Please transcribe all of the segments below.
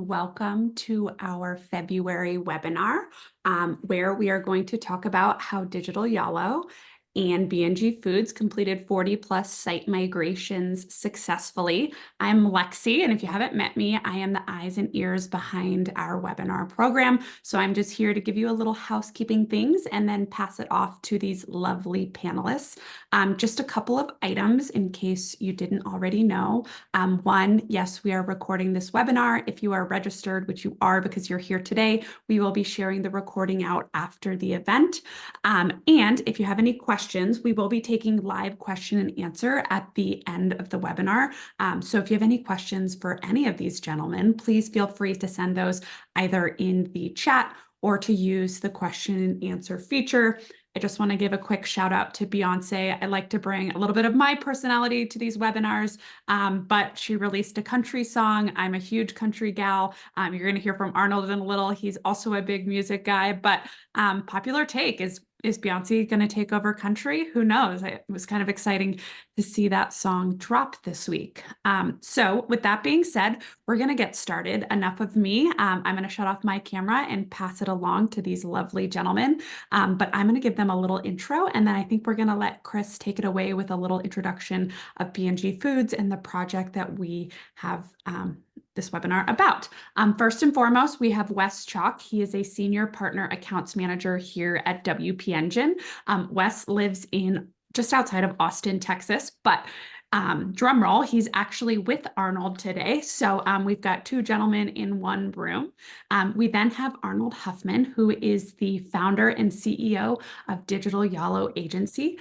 welcome to our February webinar, where we are going to talk about how Digital Yalo and B&G Foods completed 40 plus site migrations successfully. I'm Lexi, and if you haven't met me, I am the eyes and ears behind our webinar program. So I'm just here to give you a little housekeeping things and then pass it off to these lovely panelists. Just a couple of items in case you didn't already know. One, yes, we are recording this webinar. If you are registered, which you are because you're here today, we will be sharing the recording out after the event. And if you have any questions, we will be taking live question and answer at the end of the webinar. So if you have any questions for any of these gentlemen, please feel free to send those either in the chat or to use the question and answer feature. I just want to give a quick shout out to Beyonce. I like to bring a little bit of my personality to these webinars, but she released a country song. I'm a huge country gal. You're going to hear from Arnold in a little. He's also a big music guy, but popular take is Beyonce going to take over country? Who knows? It was kind of exciting to see that song drop this week. So with that being said, we're going to get started. Enough of me. I'm going to shut off my camera and pass it along to these lovely gentlemen. But I'm going to give them a little intro, and then I think we're going to let Chris take it away with a little introduction of B&G Foods and the project that we have this webinar about. First and foremost, we have Wes Chalk. He is a senior partner accounts manager here at WP Engine. Wes lives in just outside of Austin, Texas, but drum roll, he's actually with Arnold today. So we've got two gentlemen in one room. We then have Arnold Huffman, who is the founder and CEO of Digital Yalo Agency.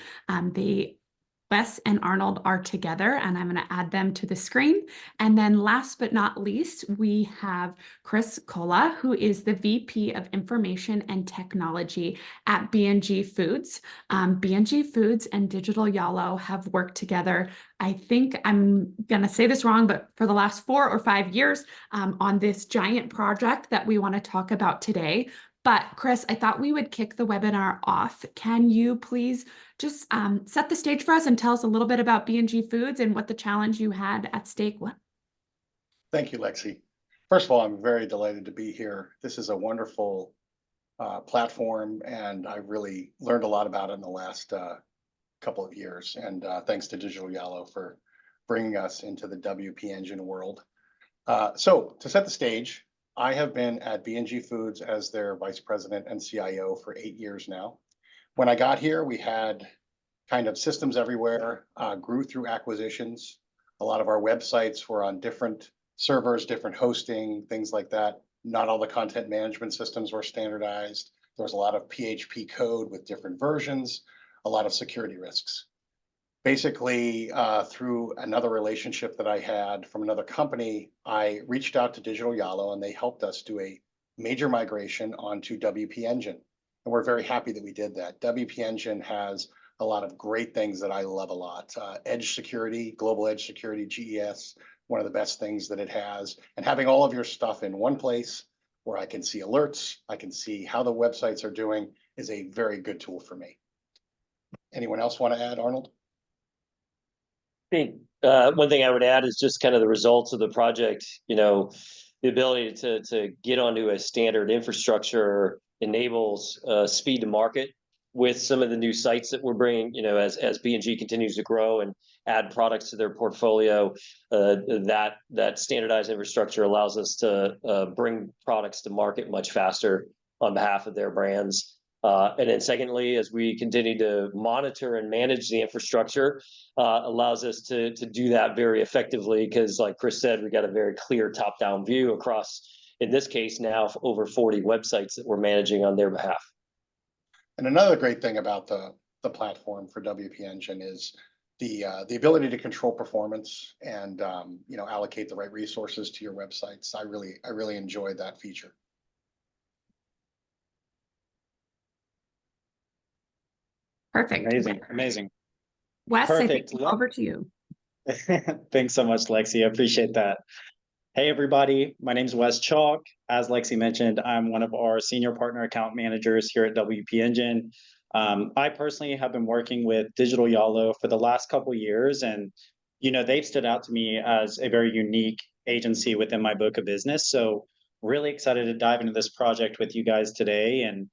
Wes and Arnold are together, and I'm going to add them to the screen. And then last but not least, we have Chris Kola, who is the VP of Information and Technology at B&G Foods. B&G Foods and Digital Yalo have worked together, I think I'm going to say this wrong, but for the last 4 or 5 years on this giant project that we want to talk about today. But Chris, I thought we would kick the webinar off. Can you please just set the stage for us and tell us a little bit about B&G Foods and what the challenge you had at stake was? Thank you, Lexi. First of all, I'm very delighted to be here. This is a wonderful platform, and I really learned a lot about it in the last couple of years. And thanks to Digital Yalo for bringing us into the WP Engine world. So to set the stage, I have been at B&G Foods as their vice president and CIO for 8 years now. When I got here, we had kind of systems everywhere, grew through acquisitions. A lot of our websites were on different servers, different hosting, things like that. Not all the content management systems were standardized. There was a lot of PHP code with different versions, a lot of security risks. Basically, through another relationship that I had from another company, I reached out to Digital Yalo, and they helped us do a major migration onto WP Engine. And we're very happy that we did that. WP Engine has a lot of great things that I love a lot. Edge security, global edge security, GES, one of the best things that it has. And having all of your stuff in one place where I can see alerts, I can see how the websites are doing, is a very good tool for me. Anyone else want to add, Arnold? I think one thing I would add is just kind of the results of the project. You know, the ability to get onto a standard infrastructure enables speed to market with some of the new sites that we're bringing. You know, as B&G continues to grow and add products to their portfolio, that standardized infrastructure allows us to bring products to market much faster on behalf of their brands. And then secondly, as we continue to monitor and manage the infrastructure, allows us to do that very effectively because, like Chris said, we got a very clear top-down view across, in this case now, over 40 websites that we're managing on their behalf. And another great thing about the platform for WP Engine is the ability to control performance and allocate the right resources to your websites. I really enjoy that feature. Perfect. Amazing. Wes, Perfect. I think over to you. Thanks so much, Lexi. I appreciate that. Hey, everybody. My name is Wes Chalk. As Lexi mentioned, I'm one of our senior partner account managers here at WP Engine. I personally have been working with Digital Yalo for the last couple of years, and they've stood out to me as a very unique agency within my book of business. So Really excited to dive into this project with you guys today. And,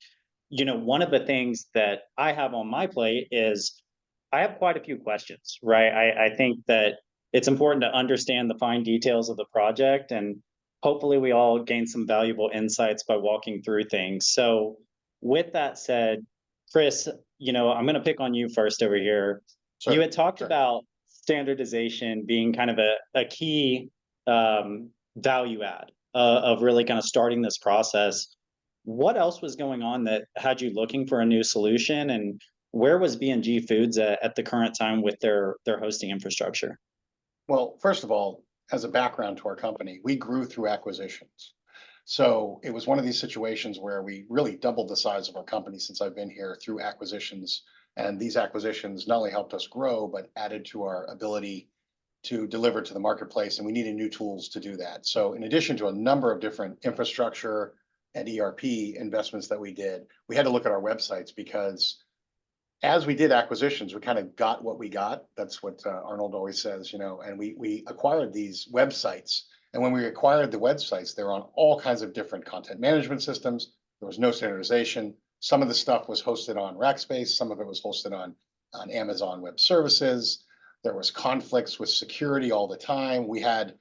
one of the things that I have on my plate is I have quite a few questions, right? I think that it's important to understand the fine details of the project, and hopefully we all gain some valuable insights by walking through things. So, with that said, Chris, I'm going to pick on you first over here. You had talked Sure. about standardization being kind of a key value add of really kind of starting this process. What else was going on that had you looking for a new solution, and where was B&G Foods at the current time with their hosting infrastructure? Well, first of all, as a background to our company, we grew through acquisitions. So it was one of these situations where we really doubled the size of our company since I've been here through acquisitions. And these acquisitions not only helped us grow, but added to our ability to deliver to the marketplace. And we needed new tools to do that. So in addition to a number of different infrastructure and ERP investments that we did, we had to look at our websites because as we did acquisitions, we kind of got what we got. That's what Arnold always says, and we acquired these websites. And when we acquired the websites, they were on all kinds of different content management systems. There was no standardization. Some of the stuff was hosted on Rackspace. Some of it was hosted on Amazon Web Services. There was conflicts with security all the time. We had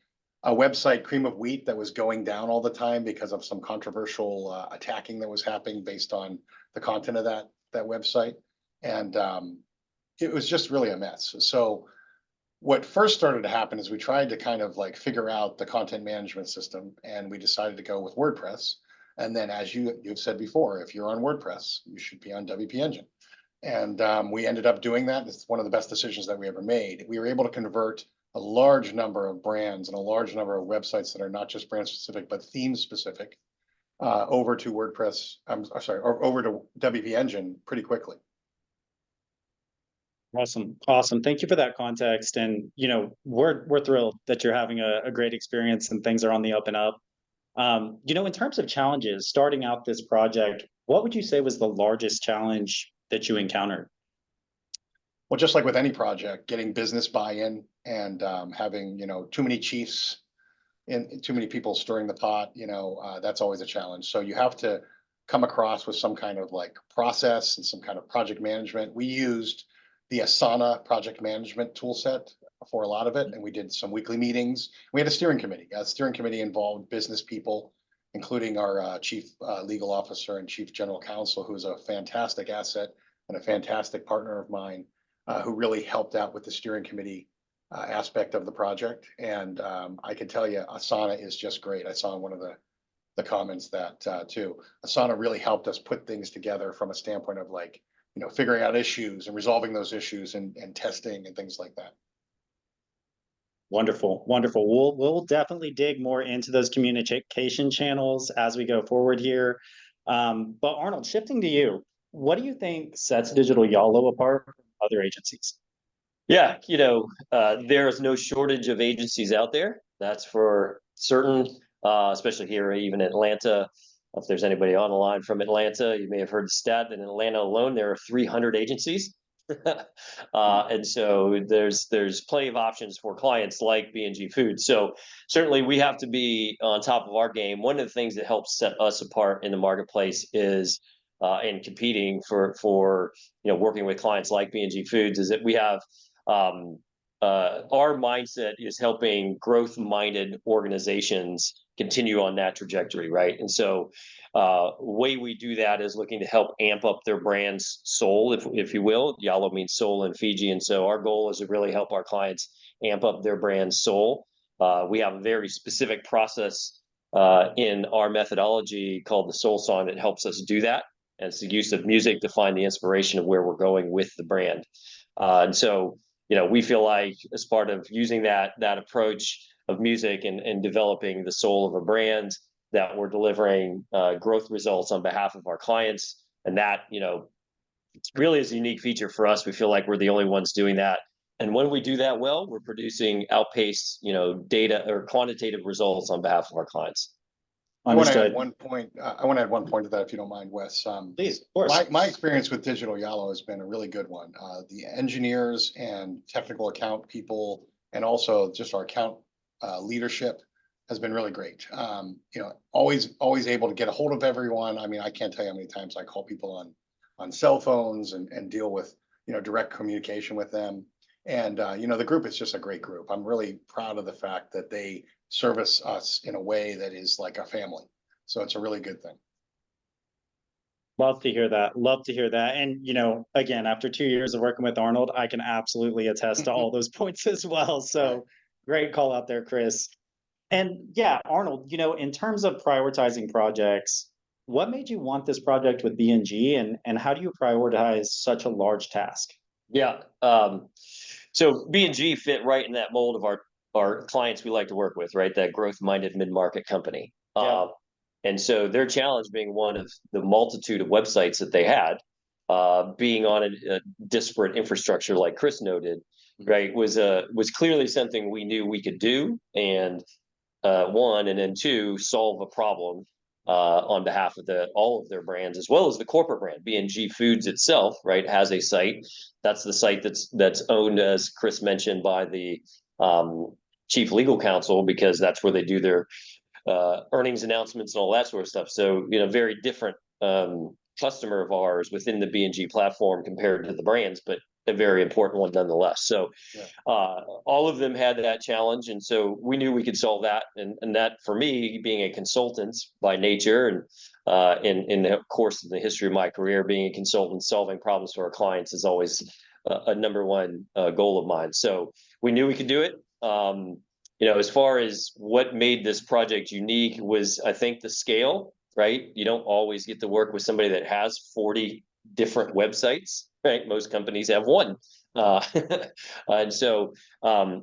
a website, Cream of Wheat, that was going down all the time because of some controversial attacking that was happening based on the content of that website. And it was just really a mess. So what first started to happen is we tried to kind of like figure out the content management system, and we decided to go with WordPress. And then, as you've said before, if you're on WordPress, you should be on WP Engine. And we ended up doing that. It's one of the best decisions that we ever made. We were able to convert a large number of brands and a large number of websites that are not just brand specific, but theme specific over to WordPress. I'm sorry, or over to WP Engine pretty quickly. Awesome. Awesome. Thank you for that context. And, we're thrilled that you're having a great experience and things are on the up and up. In terms of challenges, starting out this project, what would you say was the largest challenge that you encountered? Well, just like with any project, getting business buy-in and having, too many chiefs and too many people stirring the pot, that's always a challenge. So you have to come across with some kind of like process and some kind of project management. We used the Asana project management tool set for a lot of it, and we did some weekly meetings. We had a steering committee. A steering committee involved business people, including our chief legal officer and chief general counsel, who's a fantastic asset and a fantastic partner of mine, who really helped out with the steering committee aspect of the project. And I can tell you, Asana is just great. I saw in one of the comments that too, Asana really helped us put things together from a standpoint of like, figuring out issues and resolving those issues and testing and things like that. Wonderful, wonderful. We'll definitely dig more into those communication channels as we go forward here. But Arnold, shifting to you, what do you think sets Digital Yalo apart from other agencies? Yeah, there is no shortage of agencies out there. That's for certain, especially here, even Atlanta. If there's anybody on the line from Atlanta, you may have heard the stat that in Atlanta alone, there are 300 agencies. And so there's plenty of options for clients like B&G Foods. So certainly we have to be on top of our game. One of the things that helps set us apart in the marketplace is in competing for working with clients like B&G Foods is that we have our mindset is helping growth-minded organizations continue on that trajectory, right? And so way we do that is looking to help amp up their brand's soul, if you will. Yalo means soul in Fiji. And so our goal is to really help our clients amp up their brand's soul. We have a very specific process in our methodology called the Soul Song that helps us do that. And it's the use of music to find the inspiration of where we're going with the brand. And so, we feel like as part of using that approach of music and developing the soul of a brand, that we're delivering growth results on behalf of our clients. And that, it really is a unique feature for us. We feel like we're the only ones doing that. And when we do that well, we're producing outpaced, data or quantitative results on behalf of our clients. I want to add one point. I want to add one point to that, if you don't mind, Wes. Please, of course. My experience with Digital Yalo has been a really good one. The engineers and technical account people, and also just our account leadership, has been really great. Always able to get a hold of everyone. I mean, I can't tell you how many times I call people on cell phones and deal with, direct communication with them. And, the group is just a great group. I'm really proud of the fact that they service us in a way that is like a family. So it's a really good thing. Love to hear that. Love to hear that. And, again, after 2 years of working with Arnold, I can absolutely attest to all those points as well. So great call out there, Chris. And yeah, Arnold, in terms of prioritizing projects, what made you want this project with B&G and how do you prioritize such a large task? Yeah. So B&G fit right in that mold of our clients we like to work with, right? That growth-minded mid-market company. Yeah. And so their challenge being one of the multitude of websites that they had, being on a disparate infrastructure, like Chris noted, right, was clearly something we knew we could do, and one, and then two, solve a problem on behalf of all of their brands, as well as the corporate brand. B&G Foods itself, right, has a site. That's the site that's owned, as Chris mentioned, by the chief legal counsel, because that's where they do their earnings announcements and all that sort of stuff. So, very different customer of ours within the B&G platform compared to the brands, but a very important one nonetheless. So all of them had that challenge. And so we knew we could solve that. And that, for me, being a consultant by nature, and in the course of the history of my career, being a consultant, solving problems for our clients is always a number one goal of mine. So we knew we could do it. As far as what made this project unique was, I think, the scale, right? You don't always get to work with somebody that has 40 different websites, right? Most companies have one. And so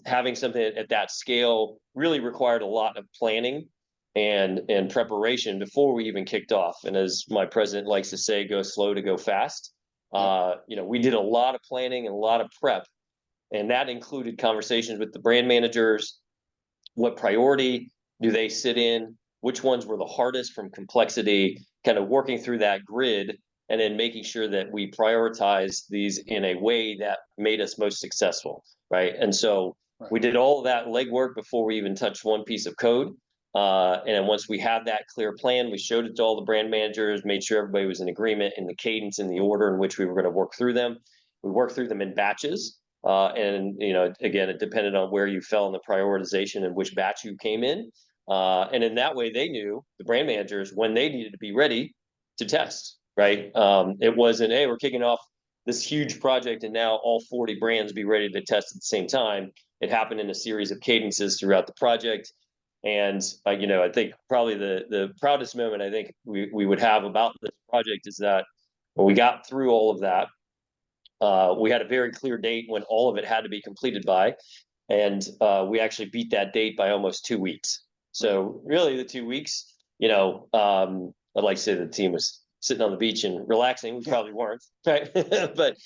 having something at that scale really required a lot of planning and preparation before we even kicked off. And as my president likes to say, go slow to go fast. We did a lot of planning and a lot of prep, and that included conversations with the brand managers. What priority do they sit in? Which ones were the hardest from complexity? Kind of working through that grid, and then making sure that we prioritize these in a way that made us most successful, right? And so we did all of that legwork before we even touched one piece of code. And then once we had that clear plan, we showed it to all the brand managers, made sure everybody was in agreement in the cadence and the order in which we were going to work through them. We worked through them in batches. And again, it depended on where you fell in the prioritization and which batch you came in. And in that way, they knew, the brand managers, when they needed to be ready to test, right? It wasn't, hey, we're kicking off this huge project and now all 40 brands be ready to test at the same time. It happened in a series of cadences throughout the project. And, I think probably the proudest moment I think we would have about this project is that when we got through all of that, we had a very clear date when all of it had to be completed by, and we actually beat that date by almost 2 weeks. So really, the 2 weeks, I'd like to say the team was sitting on the beach and relaxing. We probably weren't, right? But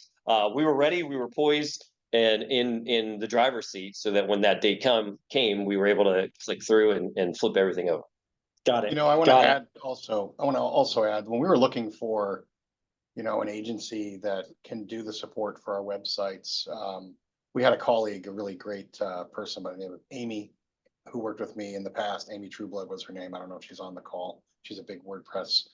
we were ready, we were poised, and in the driver's seat, so that when that date came, we were able to click through and flip everything over. Got it. I want to also add, when we were looking for an agency that can do the support for our websites. We had a colleague, a really great person by the name of Amy, who worked with me in the past. Amy Trueblood was her name. I don't know if she's on the call. She's a big WordPress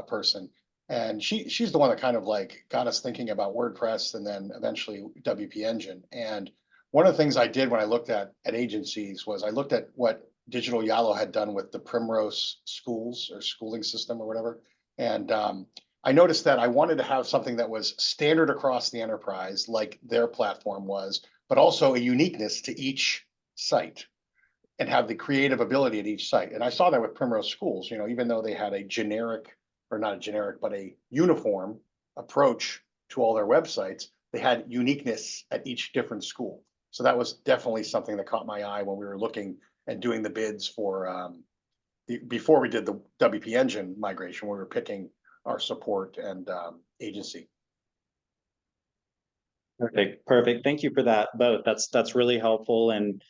person. And she's the one that kind of like got us thinking about WordPress and then eventually WP Engine. And one of the things I did when I looked at agencies was I looked at what Digital Yalo had done with the Primrose schools or schooling system or whatever. And I noticed that I wanted to have something that was standard across the enterprise, like their platform was, but also a uniqueness to each site and have the creative ability at each site. And I saw that with Primrose Schools, even though they had a generic, or not a generic, but a uniform approach to all their websites, they had uniqueness at each different school. So that was definitely something that caught my eye when we were looking and doing the bids for, before we did the WP Engine migration, we were picking our support and agency. Perfect. Thank you for that both. That's really helpful. And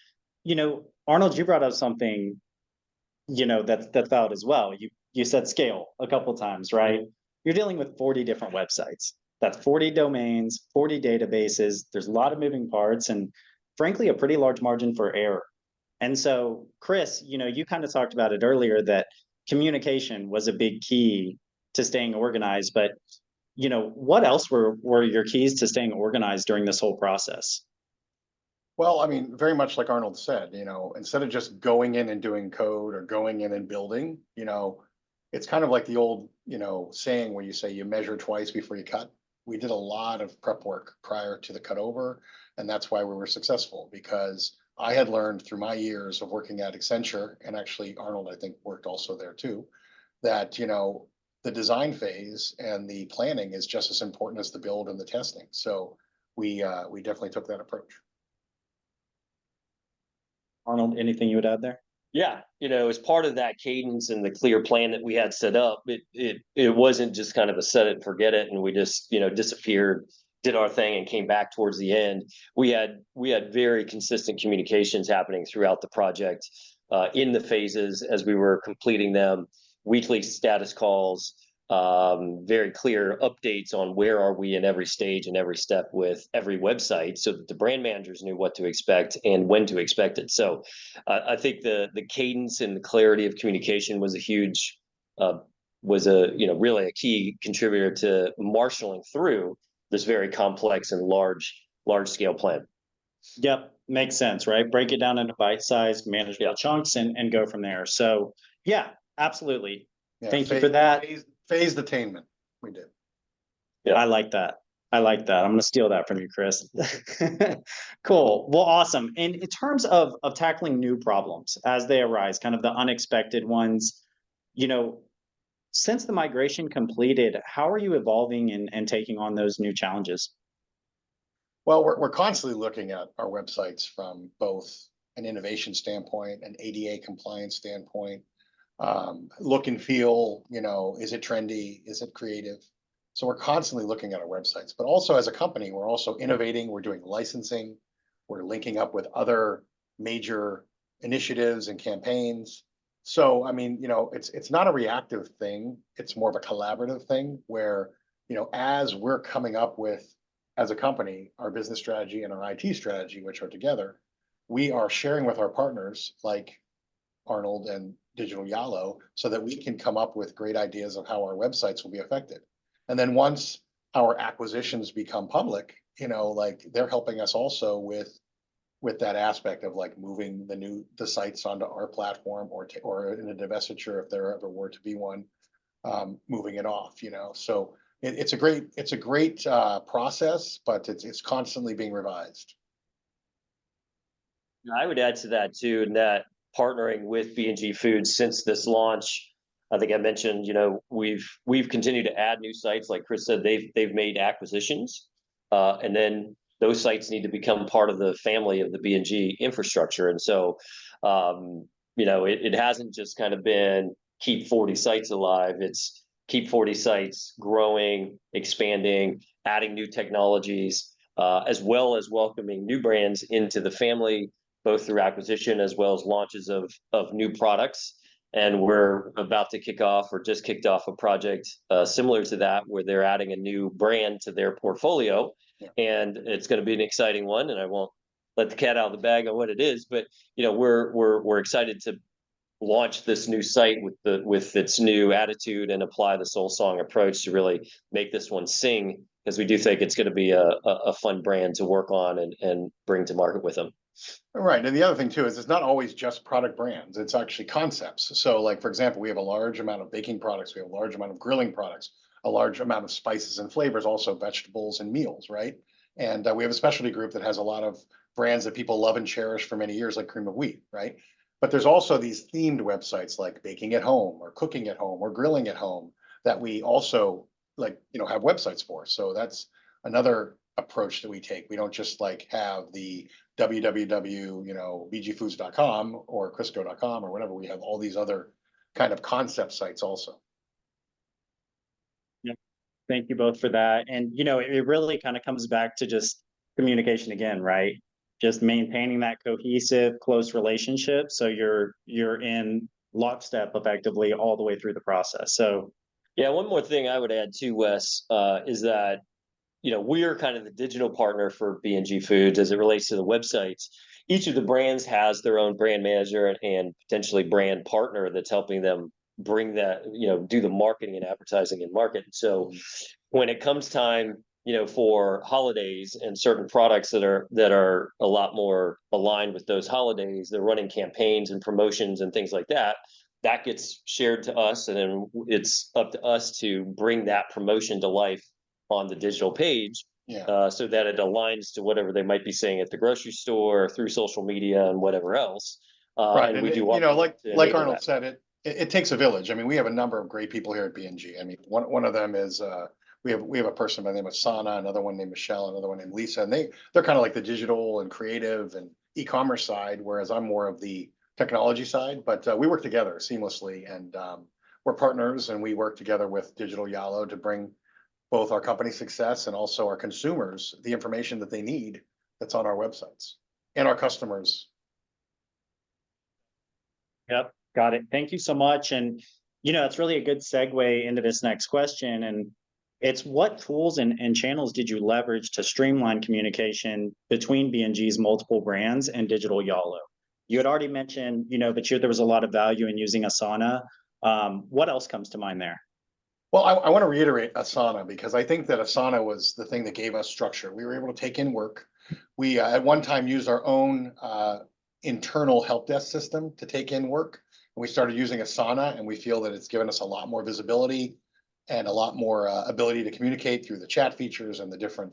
Arnold, you brought up something that's valid as well. You said scale a couple times, right? You're dealing with 40 different websites. That's 40 domains, 40 databases. There's a lot of moving parts, and frankly, a pretty large margin for error. And so, Chris, you kind of talked about it earlier that communication was a big key to staying organized, but what else were your keys to staying organized during this whole process? Well, I mean, very much like Arnold said, instead of just going in and doing code or going in and building, it's kind of like the old, saying where you say you measure twice before you cut. We did a lot of prep work prior to the cutover, and that's why we were successful, because I had learned through my years of working at Accenture, and actually Arnold, I think, worked also there too, that, the design phase and the planning is just as important as the build and the testing. So we definitely took that approach. Arnold, anything you would add there? Yeah, as part of that cadence and the clear plan that we had set up, it wasn't just kind of a set it and forget it, and we just disappeared, did our thing, and came back towards the end. We had very consistent communications happening throughout the project, in the phases as we were completing them, weekly status calls, very clear updates on where are we in every stage and every step with every website, so that the brand managers knew what to expect and when to expect it. So I think the cadence and the clarity of communication was a huge, really a key contributor to marshaling through this very complex and large scale plan. Yep, makes sense, right? Break it down into bite-sized, manageable Yeah. chunks and go from there. So yeah, absolutely. Yeah, Thank you for that. Phased attainment, we did. Yeah. I like that. I'm going to steal that from you, Chris. Cool. Well, awesome. And in terms of tackling new problems as they arise, kind of the unexpected ones, since the migration completed, how are you evolving and taking on those new challenges? Well, we're constantly looking at our websites from both an innovation standpoint, an ADA compliance standpoint, look and feel, is it trendy? Is it creative? So we're constantly looking at our websites, but also as a company, we're also innovating. We're doing licensing. We're linking up with other major initiatives and campaigns. So, I mean, it's not a reactive thing. It's more of a collaborative thing where, as we're coming up with, as a company, our business strategy and our IT strategy, which are together, we are sharing with our partners like Arnold and Digital Yalo, so that we can come up with great ideas of how our websites will be affected. And then once our acquisitions become public, like they're helping us also with that aspect of like moving the sites onto our platform, or in a divestiture if there ever were to be one, moving it off. So it's a great process, but it's constantly being revised. I would add to that too, and that partnering with B&G Foods since this launch, I think I mentioned, we've continued to add new sites. Like Chris said, they've made acquisitions, and then those sites need to become part of the family of the B&G infrastructure. And so, it hasn't just kind of been keep 40 sites alive. It's keep 40 sites growing, expanding, adding new technologies, as well as welcoming new brands into the family, both through acquisition as well as launches of new products. And we're about to kick off, or just kicked off, a project similar to that, where they're adding a new brand to their portfolio. Yeah. And it's going to be an exciting one, and I won't let the cat out of the bag on what it is, but we're excited to launch this new site with its new attitude and apply the soul song approach to really make this one sing, because we do think it's going to be a fun brand to work on and bring to market with them. Right. And the other thing too is it's not always just product brands, it's actually concepts. So like, for example, we have a large amount of baking products, we have a large amount of grilling products, a large amount of spices and flavors, also vegetables and meals, right? And we have a specialty group that has a lot of brands that people love and cherish for many years, like Cream of Wheat, right? But there's also these themed websites like baking at home or cooking at home or grilling at home that we also have websites for. So that's another approach that we take. We don't just like have the www, bgfoods.com or crisco.com or whatever. We have all these other kind of concept sites also. Yep. Thank you both for that. And, it really kind of comes back to just communication again, right? Just maintaining that cohesive, close relationship. So you're in lockstep effectively all the way through the process. So yeah, one more thing I would add too, Wes, is that we're kind of the digital partner for B&G Foods as it relates to the websites. Each of the brands has their own brand manager and potentially brand partner that's helping them bring that, do the marketing and advertising and market. So when it comes time, for holidays and certain products that are a lot more aligned with those holidays, they're running campaigns and promotions and things like that. That gets shared to us, and then it's up to us to bring that promotion to life on the digital page, Yeah. so that it aligns to whatever they might be saying at the grocery store, through social media, and whatever else. Right. And And we it, do you know, our like to like enable Arnold that. said, it takes a village. I mean, we have a number of great people here at B&G. I mean, one of them is we have a person by the name of Sana, another one named Michelle, another one named Lisa, and they're kind of like the digital and creative and e-commerce side, whereas I'm more of the technology side. But we work together seamlessly, and we're partners, and we work together with Digital Yalo to bring both our company success and also our consumers the information that they need that's on our websites and our customers. Yep, got it. Thank you so much. And, it's really a good segue into this next question. And it's what tools and channels did you leverage to streamline communication between B&G's multiple brands and Digital Yalo? You had already mentioned, that there was a lot of value in using Asana. What else comes to mind there? Well, I want to reiterate Asana because I think that Asana was the thing that gave us structure. We were able to take in work. We at one time used our own internal help desk system to take in work. And we started using Asana, and we feel that it's given us a lot more visibility and a lot more ability to communicate through the chat features and the different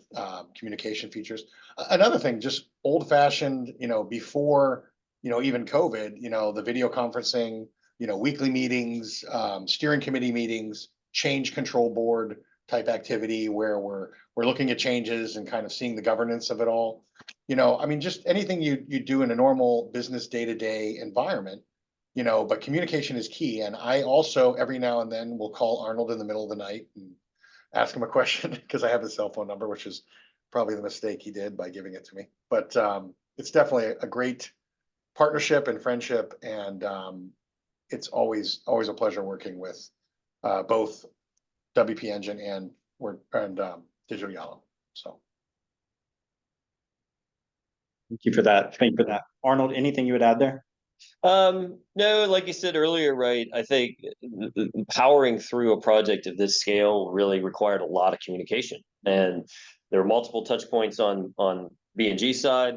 communication features. Another thing, just old fashioned, before, even COVID, the video conferencing, weekly meetings, steering committee meetings, change control board type activity where we're looking at changes and kind of seeing the governance of it all. I mean, just anything you do in a normal business day-to-day environment, but communication is key. And I also every now and then will call Arnold in the middle of the night and ask him a question because I have his cell phone number, which is probably the mistake he did by giving it to me. But it's definitely a great partnership and friendship, and it's always a pleasure working with both WP Engine and Digital Yalo. So Thank you for that. Thank you for that. Arnold, anything you would add there? No, like you said earlier, right? I think powering through a project of this scale really required a lot of communication, and there were multiple touch points on B&G side.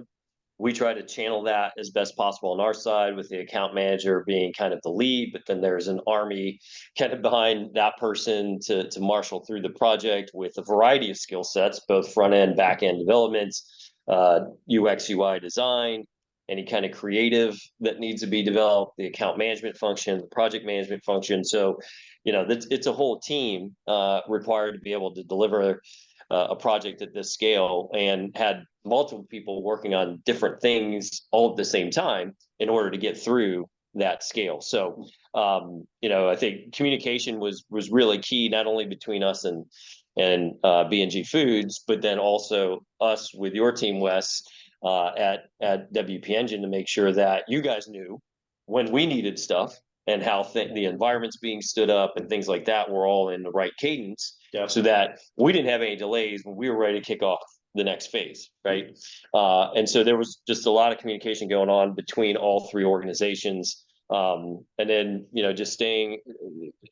We try to channel that as best possible on our side, with the account manager being kind of the lead, but then there's an army kind of behind that person to marshal through the project with a variety of skill sets, both front end, back end development, UX, UI design, any kind of creative that needs to be developed, the account management function, the project management function. So, it's a whole team required to be able to deliver a project at this scale, and had multiple people working on different things all at the same time in order to get through that scale. So, I think communication was really key, not only between us and B&G Foods, but then also us with your team, Wes, at WP Engine, to make sure that you guys knew when we needed stuff and how the environments being stood up and things like that were all in the right cadence. Yeah. So that we didn't have any delays when we were ready to kick off the next phase, right? And so there was just a lot of communication going on between all three organizations. And then, just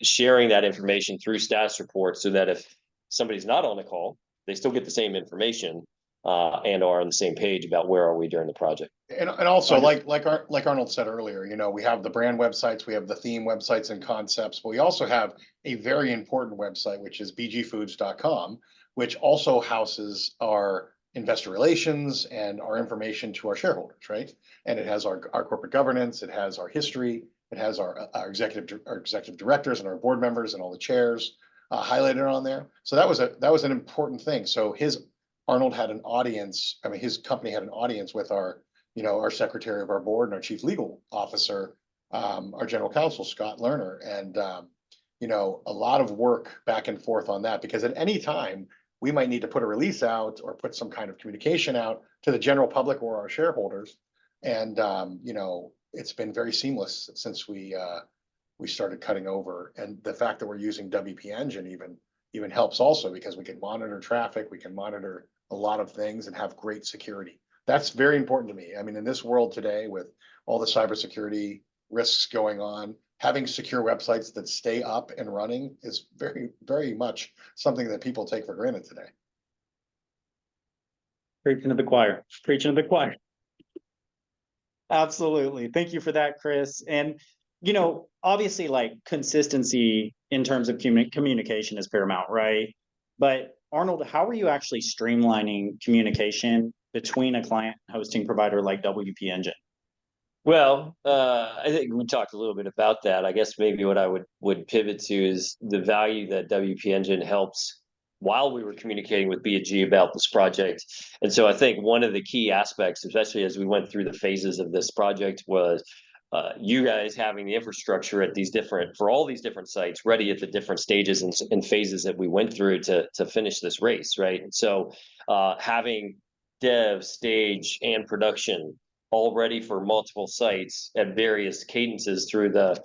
sharing that information through status reports, so that if somebody's not on the call, they still get the same information and are on the same page about where are we during the project. And also, like Arnold said earlier, we have the brand websites, we have the theme websites and concepts, but we also have a very important website, which is bgfoods.com, which also houses our investor relations and our information to our shareholders, right? And it has our corporate governance, it has our history, it has our executive directors and our board members and all the chairs highlighted on there. So that was an important thing. So Arnold had an audience. I mean, his company had an audience with our secretary of our board and our chief legal officer, our general counsel, Scott Lerner. And, a lot of work back and forth on that, because at any time we might need to put a release out or put some kind of communication out to the general public or our shareholders. And, it's been very seamless since we started cutting over. And the fact that we're using WP Engine even even helps also because we can monitor traffic, we can monitor a lot of things and have great security. That's very important to me. I mean, in this world today with all the cybersecurity risks going on, having secure websites that stay up and running is very, very much something that people take for granted today. Preaching to the choir, preaching to the choir. Absolutely. Thank you for that, Chris. And, you know, obviously, like consistency in terms of communication is paramount, right? But Arnold, how are you actually streamlining communication between a client hosting provider like WP Engine? Well, I think we talked a little bit about that. I guess maybe what I would pivot to is the value that WP Engine helps while we were communicating with B&G about this project. And so I think one of the key aspects, especially as we went through the phases of this project, was you guys having the infrastructure at for all these different sites ready at the different stages and phases that we went through to finish this race, right? And so having dev, stage, and production all ready for multiple sites at various cadences through the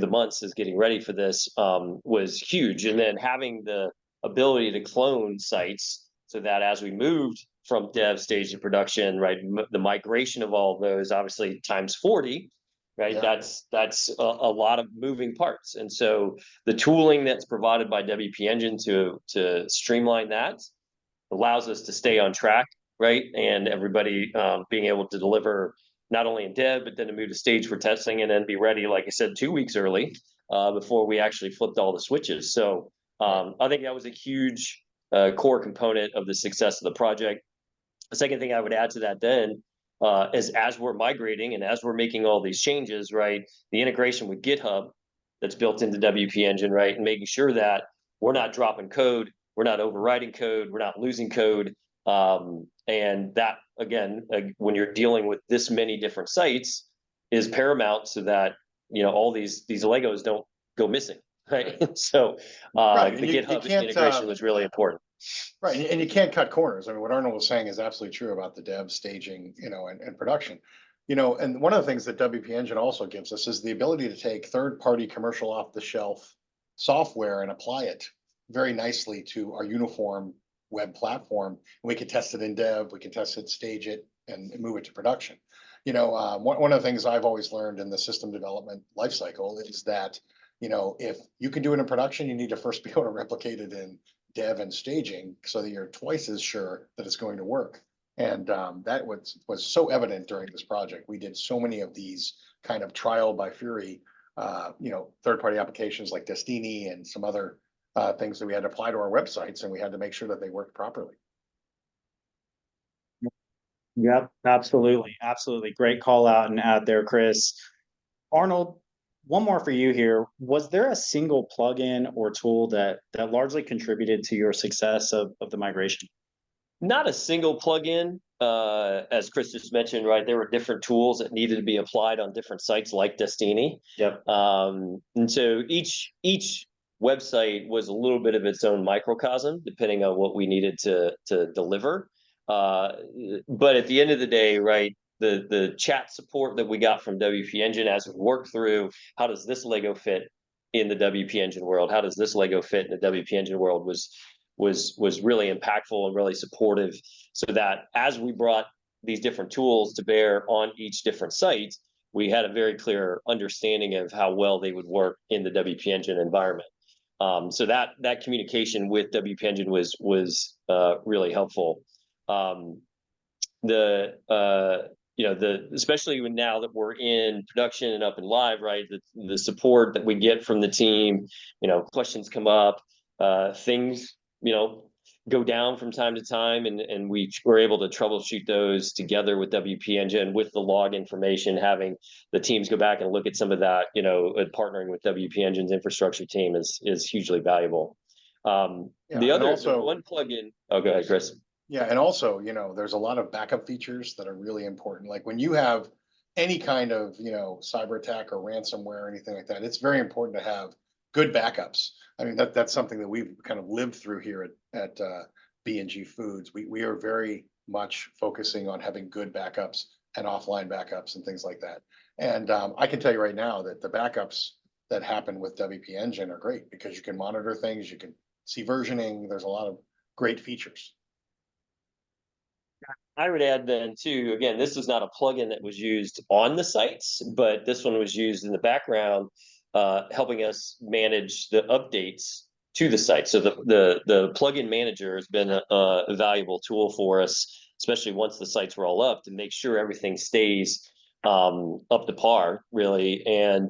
months is getting ready for this was huge. And then having the ability to clone sites so that as we moved from dev stage to production, right, the migration of all of those obviously times 40, right? Yeah. That's a lot of moving parts. And so the tooling that's provided by WP Engine to streamline that allows us to stay on track, right? And everybody being able to deliver not only in dev, but then to move to stage for testing and then be ready, like I said, 2 weeks early before we actually flipped all the switches. So I think that was a huge core component of the success of the project. The second thing I would add to that then is as we're migrating and as we're making all these changes, right, the integration with GitHub that's built into WP Engine, right, and making sure that we're not dropping code, we're not overwriting code, we're not losing code. And that, again, when you're dealing with this many different sites, is paramount so that, you know, all these Legos don't go missing, right? So Right, the and you GitHub can't, integration was really important. right, and you can't cut corners. I mean, what Arnold was saying is absolutely true about the dev, staging, you know, and production. You know, and one of the things that WP Engine also gives us is the ability to take third-party commercial off-the-shelf software and apply it very nicely to our uniform web platform. And we can test it in dev, we can test it, stage it, and move it to production. You know, one of the things I've always learned in the system development lifecycle is that, you know, if you can do it in production, you need to first be able to replicate it in dev and staging so that you're twice as sure that it's going to work. And that was so evident during this project. We did so many of these kind of trial by fury, you know, third-party applications like Destiny and some other things that we had to apply to our websites, and we had to make sure that they worked properly. Yep, absolutely. Absolutely. Great call out and add there, Chris. Arnold, one more for you here. Was there a single plugin or tool that largely contributed to your success of the migration? Not a single plugin, as Chris just mentioned, right? There were different tools that needed to be applied on different sites like Destiny. Yep. And so each website was a little bit of its own microcosm, depending on what we needed to deliver. But at the end of the day, right, the chat support that we got from WP Engine as we worked through, how does this Lego fit in the WP Engine world? How does this Lego fit in the WP Engine world was really impactful and really supportive, so that as we brought these different tools to bear on each different site, we had a very clear understanding of how well they would work in the WP Engine environment. So that communication with WP Engine was really helpful. Especially now that we're in production and up and live, right? The support that we get from the team, you know, questions come up, things, you know, go down from time to time, and we were able to troubleshoot those together with WP Engine with the log information. Having the teams go back and look at some of that, you know, partnering with WP Engine's infrastructure team is hugely valuable. The one plugin. Oh, go ahead, Chris. Yeah, and also, you know, there's a lot of backup features that are really important. Like when you have any kind of, you know, cyber attack or ransomware or anything like that, it's very important to have good backups. I mean, that's something that we've kind of lived through here at B&G Foods. We are very much focusing on having good backups and offline backups and things like that. And I can tell you right now that the backups that happen with WP Engine are great because you can monitor things, you can see versioning. There's a lot of great features. I would add then too, again, this is not a plugin that was used on the sites, but this one was used in the background, helping us manage the updates to the site. So the plugin manager has been a valuable tool for us, especially once the sites were all up, to make sure everything stays up to par, really, and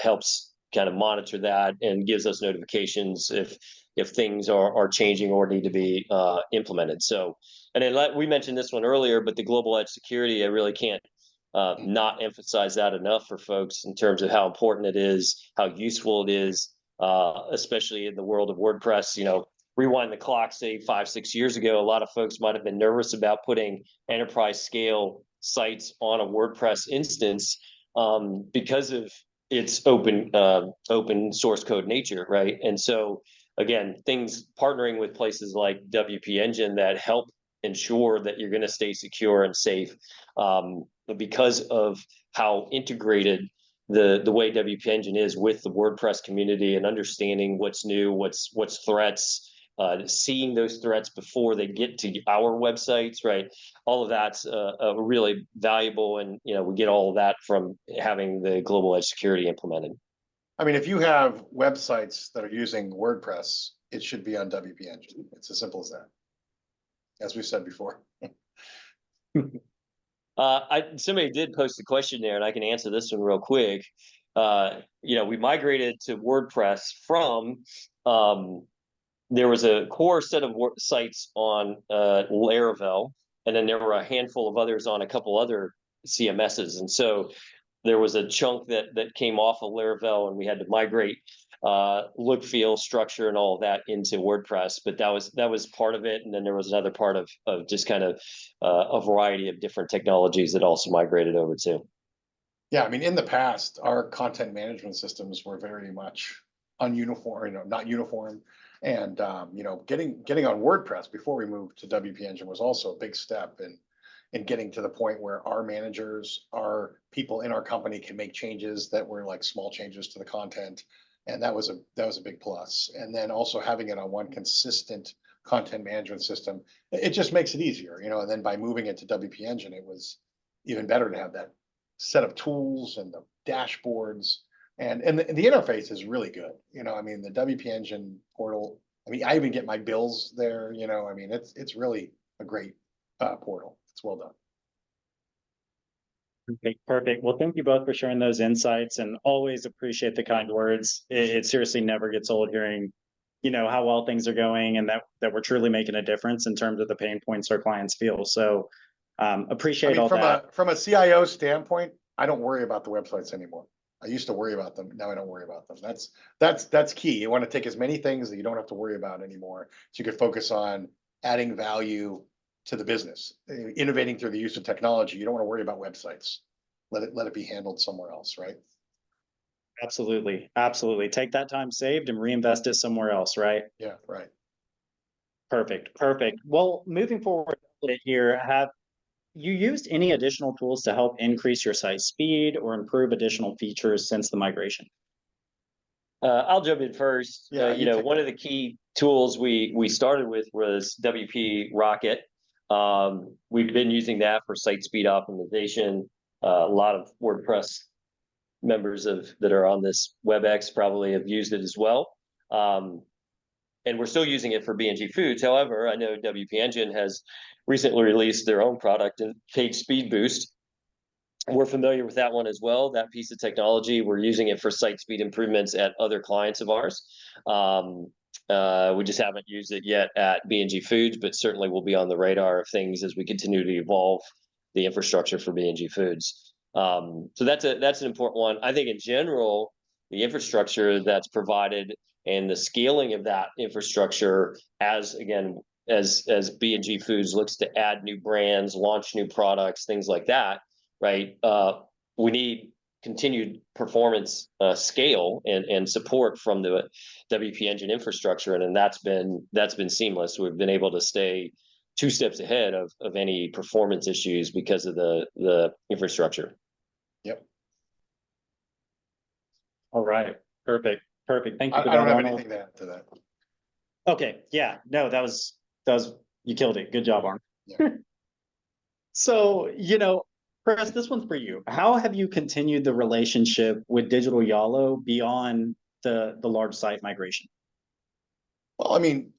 helps kind of monitor that and gives us notifications if things are changing or need to be implemented. So, and then we mentioned this one earlier, but the global edge security, I really can't not emphasize that enough for folks in terms of how important it is, how useful it is, especially in the world of WordPress. You know, rewind the clock, say 5-6 years ago, a lot of folks might have been nervous about putting enterprise scale sites on a WordPress instance because of its open source code nature, right? And so again, things partnering with places like WP Engine that help ensure that you're going to stay secure and safe, because of how integrated the way WP Engine is with the WordPress community and understanding what's new, what's threats, seeing those threats before they get to our websites, right? All of that's really valuable, and we get all of that from having the global edge security implemented. I mean, if you have websites that are using WordPress, it should be on WP Engine. It's as simple as that, as we said before. Somebody did post a question there, and I can answer this one real quick. We migrated to WordPress from there was a core set of sites on Laravel, and then there were a handful of others on a couple other CMSs. And so there was a chunk that came off of Laravel, and we had to migrate look, feel, structure, and all of that into WordPress. But that was part of it, and then there was another part of just kind of a variety of different technologies that also migrated over too. Yeah, I mean, in the past, our content management systems were very much ununiform, not uniform. And getting on WordPress before we moved to WP Engine was also a big step in getting to the point where our managers, our people in our company can make changes that were like small changes to the content. And that was a big plus. And then also having it on one consistent content management system, it just makes it easier, and then by moving it to WP Engine, it was even better to have that set of tools and the dashboards. And the interface is really good. I mean, the WP Engine portal, I mean, I even get my bills there, I mean, it's really a great portal. It's well done. Perfect. Well, thank you both for sharing those insights, and always appreciate the kind words. It seriously never gets old hearing, how well things are going, and that we're truly making a difference in terms of the pain points our clients feel. So appreciate all that. From a CIO standpoint, I don't worry about the websites anymore. I used to worry about them. Now I don't worry about them. That's key. You want to take as many things that you don't have to worry about anymore, so you can focus on adding value to the business, innovating through the use of technology. You don't want to worry about websites. Let it be handled somewhere else, right? Absolutely. Take that time saved and reinvest it somewhere else, right? Yeah, right. Perfect. Well, moving forward here, have you used any additional tools to help increase your site speed or improve additional features since the migration? I'll jump in first. Yeah, one of the key tools we started with was WP Rocket. We've been using that for site speed optimization. A lot of WordPress members that are on this WebEx probably have used it as well. And we're still using it for B&G Foods. However, I know WP Engine has recently released their own product, Page Speed Boost. We're familiar with that one as well, that piece of technology. We're using it for site speed improvements at other clients of ours. We just haven't used it yet at B&G Foods, but certainly will be on the radar of things as we continue to evolve the infrastructure for B&G Foods. So that's an important one. I think in general, the infrastructure that's provided and the scaling of that infrastructure as B&G Foods looks to add new brands, launch new products, things like that, right? We need continued performance scale and support from the WP Engine infrastructure, and that's been seamless. We've been able to stay 2 steps ahead of any performance issues because of the infrastructure. Yep. All right. Perfect. Thank you for I don't that, have Arnold. anything to add to that. Okay, yeah, no, that was you killed it. Good job, Arnold. Yeah. So, Chris, this one's for you. How have you continued the relationship with Digital Yalo beyond the large site migration? Well, I mean,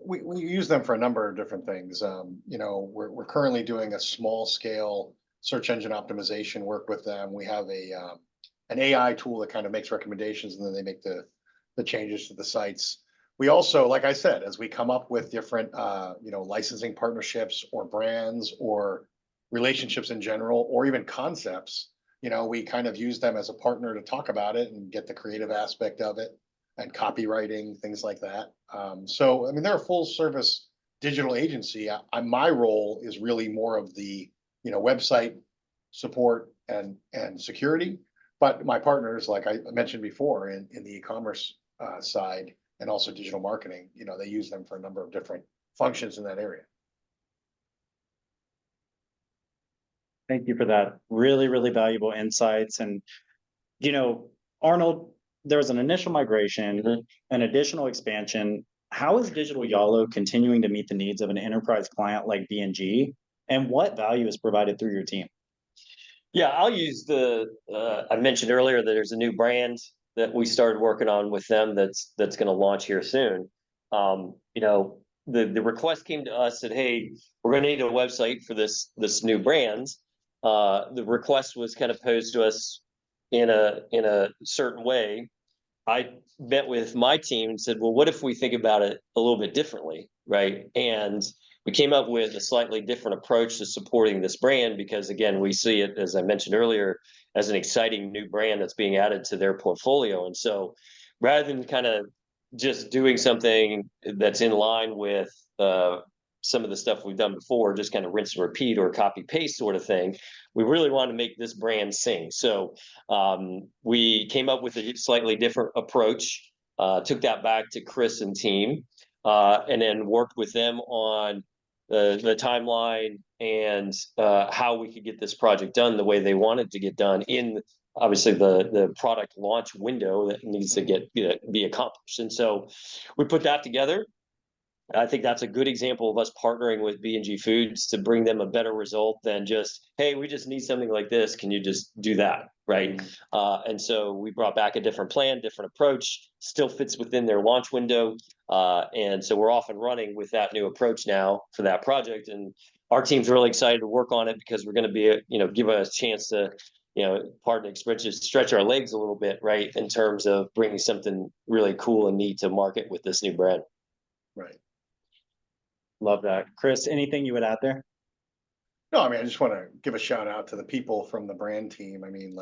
we use them for a number of different things. We're currently doing a small scale search engine optimization work with them. We have an AI tool that kind of makes recommendations, and then they make the changes to the sites. We also, like I said, as we come up with different licensing partnerships or brands or relationships in general, or even concepts, we kind of use them as a partner to talk about it and get the creative aspect of it and copywriting, things like that. So, I mean, they're a full service digital agency. My role is really more of the, website support and security. But my partners, like I mentioned before, in the e-commerce side and also digital marketing, they use them for a number of different functions in that area. Thank you for that. Really, really valuable insights. And, Arnold, there was an initial migration, an additional expansion. How is Digital Yalo continuing to meet the needs of an enterprise client like B&G? And what value is provided through your team? Yeah, I'll use I mentioned earlier that there's a new brand that we started working on with them that's going to launch here soon. The request came to us that, hey, we're going to need a website for this new brand. The request was kind of posed to us in a certain way. I met with my team and said, well, what if we think about it a little bit differently, right? And we came up with a slightly different approach to supporting this brand because, again, we see it, as I mentioned earlier, as an exciting new brand that's being added to their portfolio. And so rather than kind of just doing something that's in line with some of the stuff we've done before, just kind of rinse and repeat or copy paste sort of thing, we really want to make this brand sing. So we came up with a slightly different approach, took that back to Chris and team, and then worked with them on the timeline and how we could get this project done the way they wanted to get done in obviously the product launch window that needs to be accomplished. And so we put that together. I think that's a good example of us partnering with B&G Foods to bring them a better result than just, hey, we just need something like this. Can you just do that? Right. And so we brought back a different plan, different approach, still fits within their launch window. And so we're off and running with that new approach now for that project. And our team's really excited to work on it because we're going to be, give us a chance to, pardon the expression, stretch our legs a little bit, right, in terms of bringing something really cool and neat to market with this new brand. Right. Love that. Chris, anything you would add there? No, I mean, I just want to give a shout out to the people from the brand team. I mean,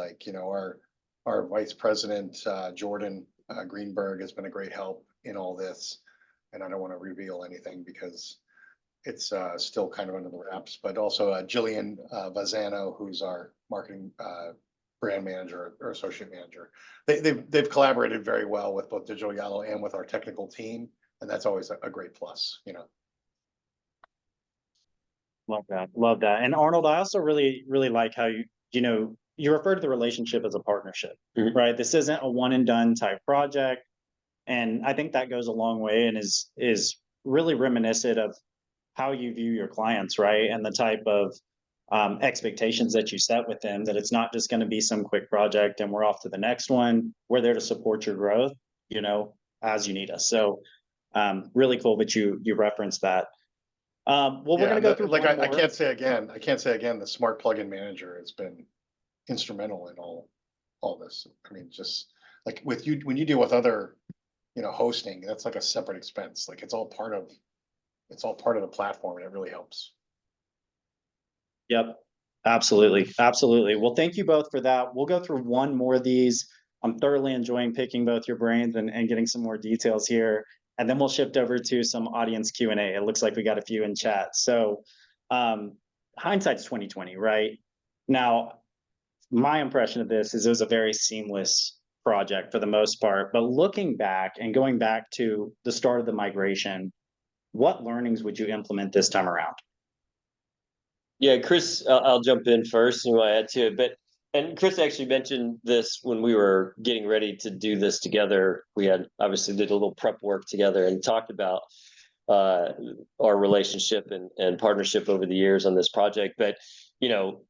our vice president, Jordan Greenberg, has been a great help in all this. And I don't want to reveal anything because it's still kind of under the wraps, but also Jillian Vazano, who's our marketing brand manager or associate manager. They've collaborated very well with both Digital Yalo and with our technical team. And that's always a great plus, Love that. Love that. And Arnold, I also really, really like how you refer to the relationship as a partnership, right? This isn't a one and done type project. And I think that goes a long way and is really reminiscent of how you view your clients, right? And the type of expectations that you set with them, that it's not just going to be some quick project and we're off to the next one. We're there to support your growth, as you need us. So really cool that you referenced that. Well, we're going to go through I can't say again, the smart plugin manager has been instrumental in all this. I mean, just like with you, when you deal with other, hosting, that's like a separate expense. Like it's all part of the platform, and it really helps. Yep. Absolutely. Absolutely. Well, thank you both for that. We'll go through one more of these. I'm thoroughly enjoying picking both your brains and getting some more details here. And then we'll shift over to some audience Q&A. It looks like we got a few in chat. So hindsight's 2020, right? Now, my impression of this is it was a very seamless project for the most part. But looking back and going back to the start of the migration, what learnings would you implement this time around? Yeah, Chris, I'll jump in first and you want to add to it. But And Chris actually mentioned this when we were getting ready to do this together. We had obviously did a little prep work together and talked about uh, our relationship and partnership over the years on this project. But you know,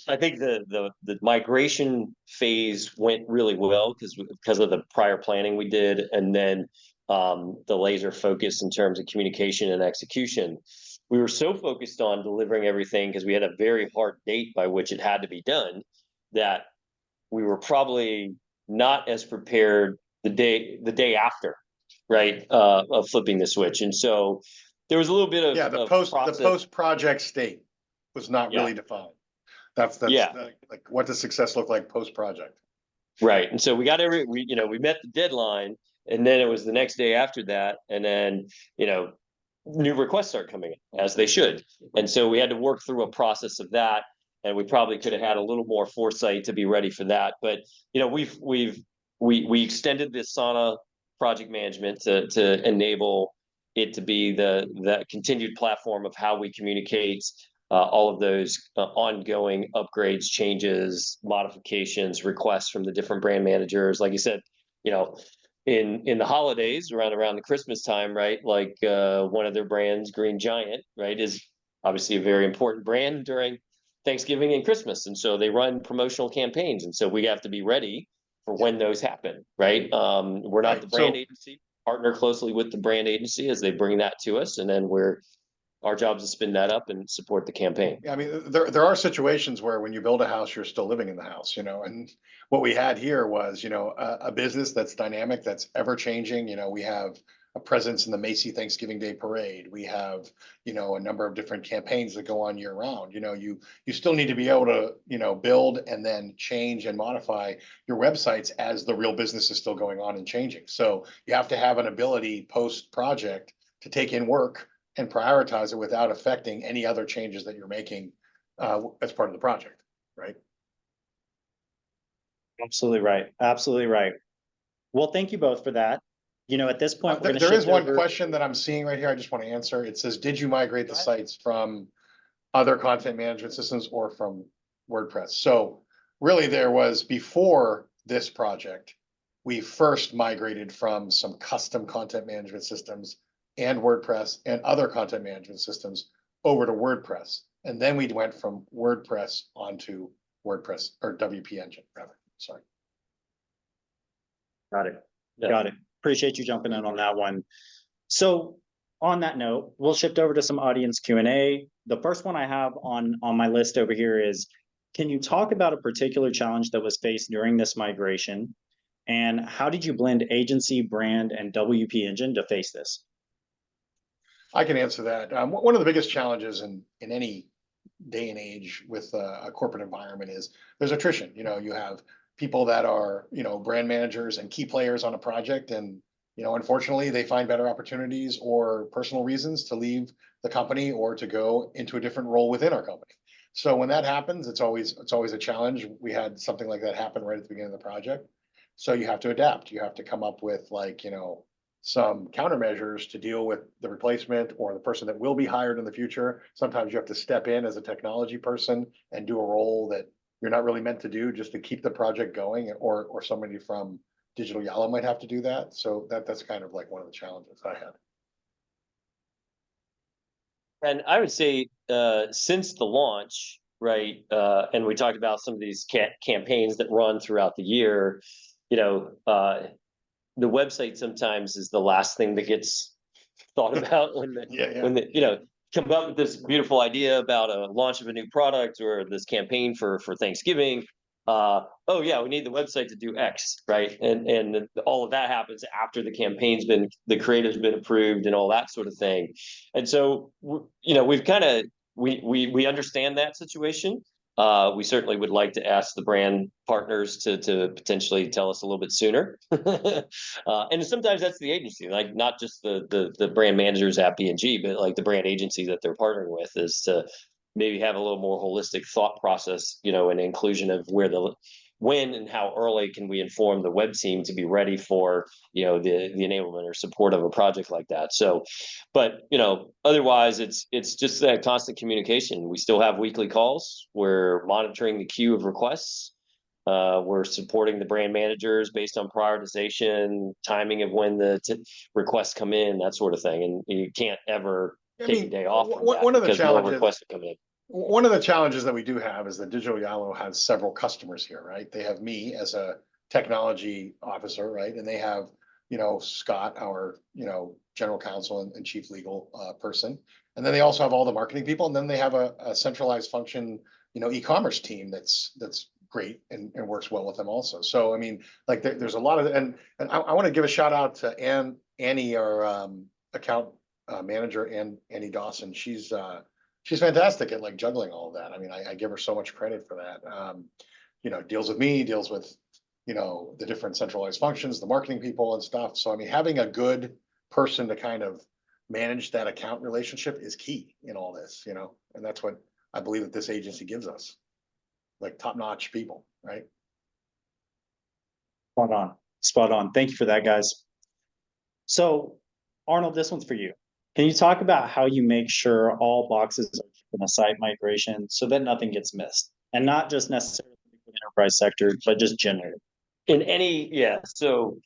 I think the migration phase went really well because of the prior planning we did, and then the laser focus in terms of communication and execution. We were so focused on delivering everything because we had a very hard date by which it had to be done that we were probably not as prepared the day after, right, of flipping the switch, and so there was a little bit of Yeah, the of post project state was not Yeah. really defined. That's Yeah. like, what does success look like post project? Right. And so we met the deadline, and then it was the next day after that. And then, new requests start coming in as they should. And so we had to work through a process of that. And we probably could have had a little more foresight to be ready for that. But, we extended the Asana project management to enable it to be the continued platform of how we communicate all of those ongoing upgrades, changes, modifications, requests from the different brand managers. Like you said, you know, in the holidays around the Christmas time, right? Like one of their brands, Green Giant, right, is obviously a very important brand during Thanksgiving and Christmas, and so they run promotional campaigns, and so we have to be ready for when those happen, right? We're not Right, the brand so- agency, partner closely with the brand agency as they bring that to us, and then our job is to spin that up and support the campaign. Yeah, I mean, there are situations where when you build a house, you're still living in the house, and what we had here was, a business that's dynamic, that's ever changing. We have a presence in the Macy Thanksgiving Day Parade. We have, a number of different campaigns that go on year round. You still need to be able to, build and then change and modify your websites as the real business is still going on and changing. So you have to have an ability post project to take in work and prioritize it without affecting any other changes that you're making as part of the project, right? Absolutely right. Absolutely right. Well, thank you both for that. At this point, we're going to There is shift one over. question that I'm seeing right here. I just want to answer. It says, did you migrate the sites from other content management systems or from WordPress? So really there was, before this project, we first migrated from some custom content management systems and WordPress and other content management systems over to WordPress. And then we went from WordPress onto WordPress, or WP Engine rather, sorry. Got it. Yeah. Got it. Appreciate you jumping in on that one. So on that note, we'll shift over to some audience Q&A. The first one I have on my list over here is, can you talk about a particular challenge that was faced during this migration? And how did you blend agency, brand, and WP Engine to face this? I can answer that. One of the biggest challenges in any day and age with a corporate environment is there's attrition. You have people that are, brand managers and key players on a project, and unfortunately they find better opportunities or personal reasons to leave the company or to go into a different role within our company. So when that happens, it's always a challenge. We had something like that happen right at the beginning of the project. So you have to adapt. You have to come up with some countermeasures to deal with the replacement or the person that will be hired in the future. Sometimes you have to step in as a technology person and do a role that you're not really meant to do just to keep the project going, or somebody from Digital Yalo might have to do that. So that's kind of like one of the challenges I had. And I would say since the launch, right, and we talked about some of these campaigns that run throughout the year, the website sometimes is the last thing that gets thought about when come up with this beautiful idea about a launch of a new product or this campaign for Thanksgiving. Oh yeah, we need the website to do X, right? And all of that happens after the creative's been approved and all that sort of thing. And so we've kind of we understand that situation. We certainly would like to ask the brand partners to potentially tell us a little bit sooner. And sometimes that's the agency, like not just the brand managers at B&G, but like the brand agency that they're partnering with, is to maybe have a little more holistic thought process, and inclusion of where when and how early can we inform the web team to be ready for, the enablement or support of a project like that. So, but otherwise it's just that constant communication. We still have weekly calls. We're monitoring the queue of requests. We're supporting the brand managers based on prioritization, timing of when the requests come in, that sort of thing. And you can't ever take a day off from that one of the because more challenges, requests come in. one of the challenges that we do have is that Digital Yalo has several customers here, right? They have me as a technology officer, right? And they have, Scott, our, general counsel and chief legal person. And then they also have all the marketing people. And then they have a centralized function, e-commerce team that's great and works well with them also. So, I mean, like there's a lot of, and I want to give a shout out to Annie, our account manager, and Annie Dawson. She's fantastic at like juggling all of that. I mean, I give her so much credit for that. Deals with me, deals with, the different centralized functions, the marketing people and stuff. So, I mean, having a good person to kind of manage that account relationship is key in all this, and that's what I believe that this agency gives us, like top-notch people, right? Spot on. Spot on. Thank you for that, guys. So, Arnold, this one's for you. Can you talk about how you make sure all boxes are in a site migration so that nothing gets missed? And not just necessarily the enterprise sector, but just generally. So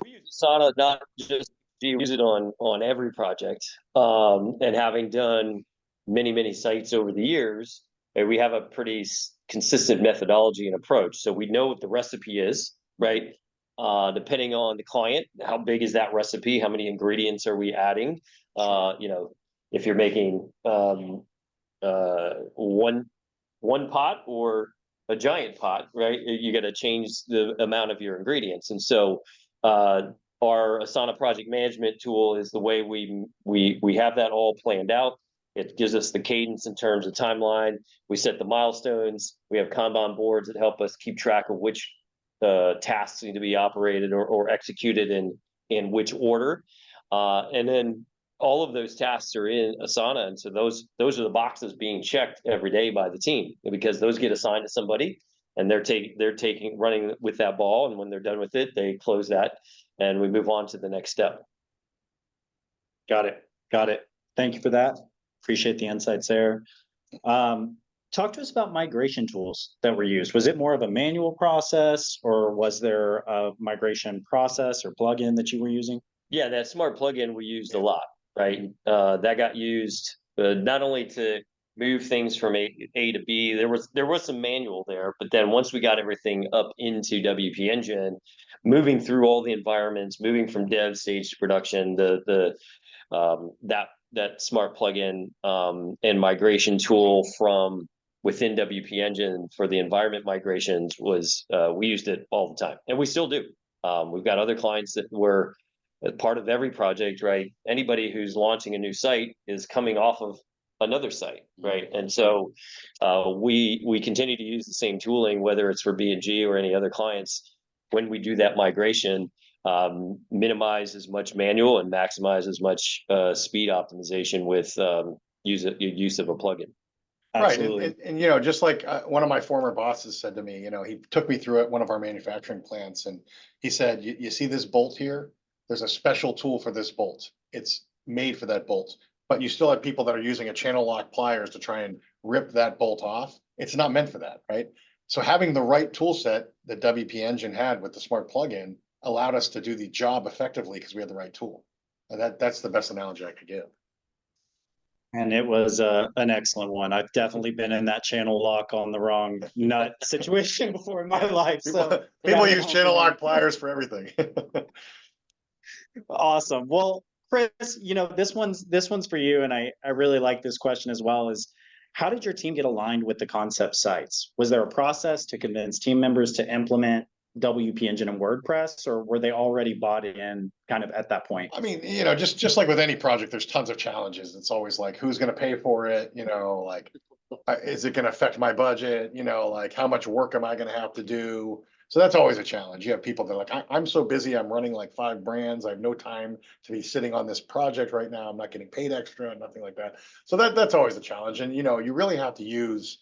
we use Asana not just to use it on every project. And having done many sites over the years, we have a pretty consistent methodology and approach. So we know what the recipe is, right? Depending on the client, how big is that recipe? How many ingredients are we adding? If you're making one pot or a giant pot, right? You got to change the amount of your ingredients. And so our Asana project management tool is the way we have that all planned out. It gives us the cadence in terms of timeline. We set the milestones. We have Kanban boards that help us keep track of which tasks need to be operated or executed in which order. And then all of those tasks are in Asana. And so those are the boxes being checked every day by the team, because those get assigned to somebody and they're running with that ball. And when they're done with it, they close that and we move on to the next step. Got it. Thank you for that. Appreciate the insights there. Talk to us about migration tools that were used. Was it more of a manual process, or was there a migration process or plugin that you were using? Yeah, that smart plugin we used a lot, right? That got used not only to move things from A to B. There was some manual there, but then once we got everything up into WP Engine, moving through all the environments, moving from dev stage to production, that smart plugin and migration tool from within WP Engine for the environment migrations was we used it all the time, and we still do. We've got other clients that were part of every project, right? Anybody who's launching a new site is coming off of another site, right? And so we continue to use the same tooling, whether it's for B&G or any other clients, when we do that migration. Minimize as much manual and maximize as much speed optimization with use of a plugin. Absolutely. Right. And just like one of my former bosses said to me, he took me through at one of our manufacturing plants, and he said, you see this bolt here? There's a special tool for this bolt. It's made for that bolt, but you still have people that are using a channel lock pliers to try and rip that bolt off. It's not meant for that, right? So having the right tool set that WP Engine had with the smart plugin allowed us to do the job effectively because we had the right tool. And that's the best analogy I could give. And it was an excellent one. I've definitely been in that channel lock on the wrong nut situation before in my life. So people use channel lock pliers for everything. Awesome. Well, Chris, this one's for you, and I really like this question as well. Is how did your team get aligned with the concept sites? Was there a process to convince team members to implement WP Engine and WordPress, or were they already bought in kind of at that point? I mean, just like with any project, there's tons of challenges. It's always like, who's going to pay for it? Like, is it going to affect my budget? Like, how much work am I going to have to do? So that's always a challenge. You have people that are like, I'm so busy. I'm running like 5 brands. I have no time to be sitting on this project right now. I'm not getting paid extra, nothing like that. So that's always a challenge. And, you really have to use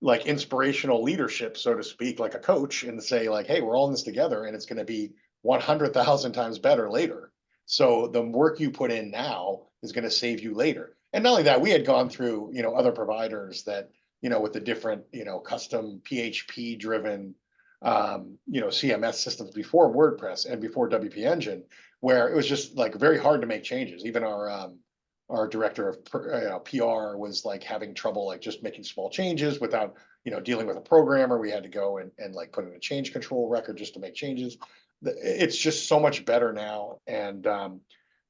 like inspirational leadership, so to speak, like a coach, and say like, hey, we're all in this together and it's going to be 100,000 times better later. So the work you put in now is going to save you later. And not only that, we had gone through, other providers that, with the different, custom PHP driven, CMS systems before WordPress and before WP Engine, where it was just like very hard to make changes. Even our director of PR was like having trouble like just making small changes without dealing with a programmer. We had to go and like put in a change control record just to make changes. It's just so much better now. And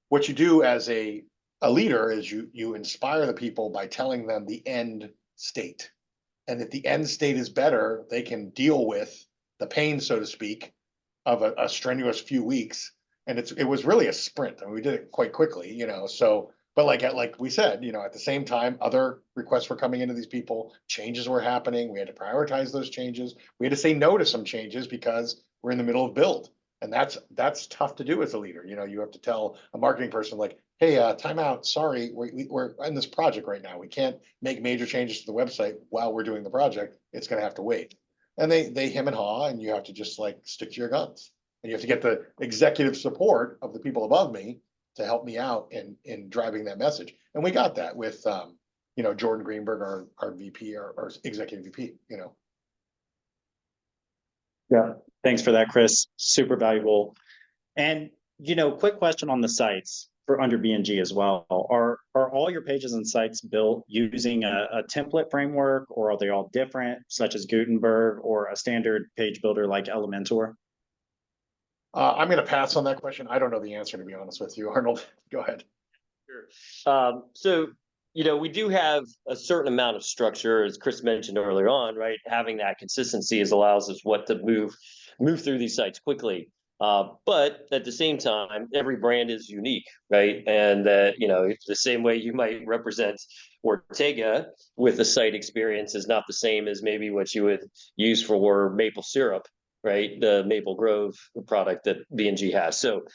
what you do as a leader is you inspire the people by telling them the end state. And if the end state is better, they can deal with the pain, so to speak, of a strenuous few weeks. And it was really a sprint. I mean, we did it quite quickly, so, but like we said, at the same time, other requests were coming into these people, changes were happening. We had to prioritize those changes. We had to say no to some changes because we're in the middle of build. And that's tough to do as a leader. You have to tell a marketing person like, hey, time out. Sorry, we're in this project right now. We can't make major changes to the website while we're doing the project. It's going to have to wait. And they hem and haw, and you have to just like stick to your guns. And you have to get the executive support of the people above me to help me out in driving that message. And we got that with Jordan Greenberg, our VP, our executive VP. Yeah, thanks for that, Chris. Super valuable. And quick question on the sites for under B&G as well. Are all your pages and sites built using a template framework, or are they all different, such as Gutenberg or a standard page builder like Elementor? I'm going to pass on that question. I don't know the answer, to be honest with you, Arnold. Go ahead. Sure. So, we do have a certain amount of structure, as Chris mentioned earlier on, right? Having that consistency allows us to move through these sites quickly. But at the same time, every brand is unique, right? And the same way you might represent Ortega with the site experience is not the same as maybe what you would use for maple syrup, right? The Maple Grove product that B&G has. So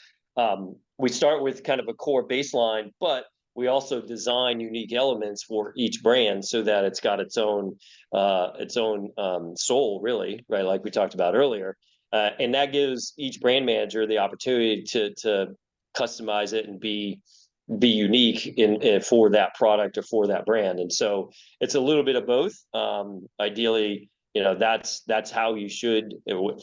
we start with kind of a core baseline, but we also design unique elements for each brand so that it's got its own soul, really, right? Like we talked about earlier. And that gives each brand manager the opportunity to customize it and be unique in for that product or for that brand. And so it's a little bit of both. Ideally, that's how you should,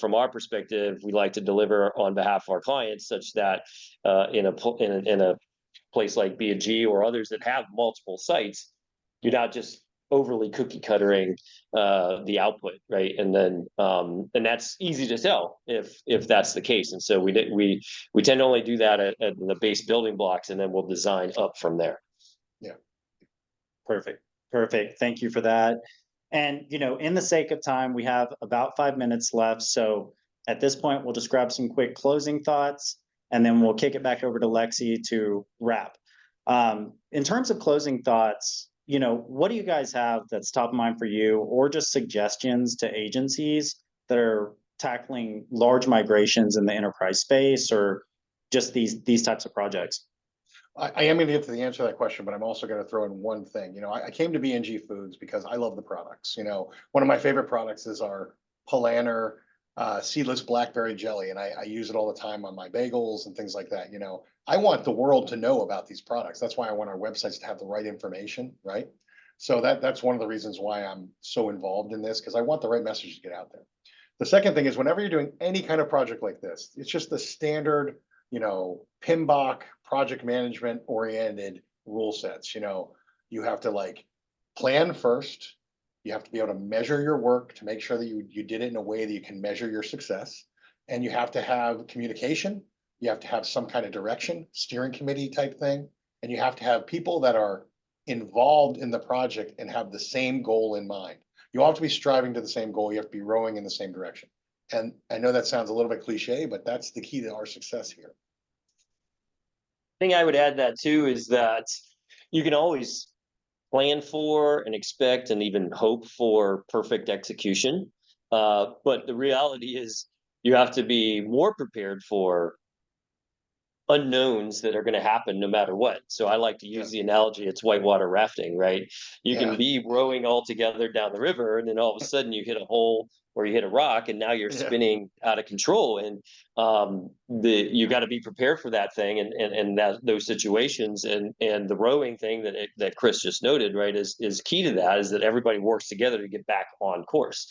from our perspective, we like to deliver on behalf of our clients, such that in a place like B&G or others that have multiple sites, you're not just overly cookie cuttering the output, right? And then and that's easy to tell if that's the case. And so we tend to only do that at the base building blocks, and then we'll design up from there. Yeah. Perfect. Thank you for that. And in the sake of time, we have about 5 minutes left. So at this point, we'll just grab some quick closing thoughts, and then we'll kick it back over to Lexi to wrap. In terms of closing thoughts, what do you guys have that's top of mind for you, or just suggestions to agencies that are tackling large migrations in the enterprise space, or just these types of projects? I am going to get to the answer to that question, but I'm also going to throw in one thing. I came to B&G Foods because I love the products. One of my favorite products is our Polaner seedless blackberry jelly, and I use it all the time on my bagels and things like that. I want the world to know about these products. That's why I want our websites to have the right information, right? So that's one of the reasons why I'm so involved in this, because I want the right message to get out there. The second thing is, whenever you're doing any kind of project like this, it's just the standard PMBOK project management oriented rule sets. You have to like plan first. You have to be able to measure your work to make sure that you did it in a way that you can measure your success. And you have to have communication. You have to have some kind of direction, steering committee type thing. And you have to have people that are involved in the project and have the same goal in mind. You all have to be striving to the same goal. You have to be rowing in the same direction. And I know that sounds a little bit cliche, but that's the key to our success here. Thing I would add that too is that you can always plan for and expect and even hope for perfect execution. But the reality is you have to be more prepared for unknowns that are going to happen no matter what. So I like to use the analogy, it's whitewater rafting, right? You can be rowing all together down the river, and then all of a sudden you hit a hole or you hit a rock, and now you're spinning out of control. And you got to be prepared for that thing, and those situations. And the rowing thing that Chris just noted, right, is key to that, is that everybody works together to get back on course.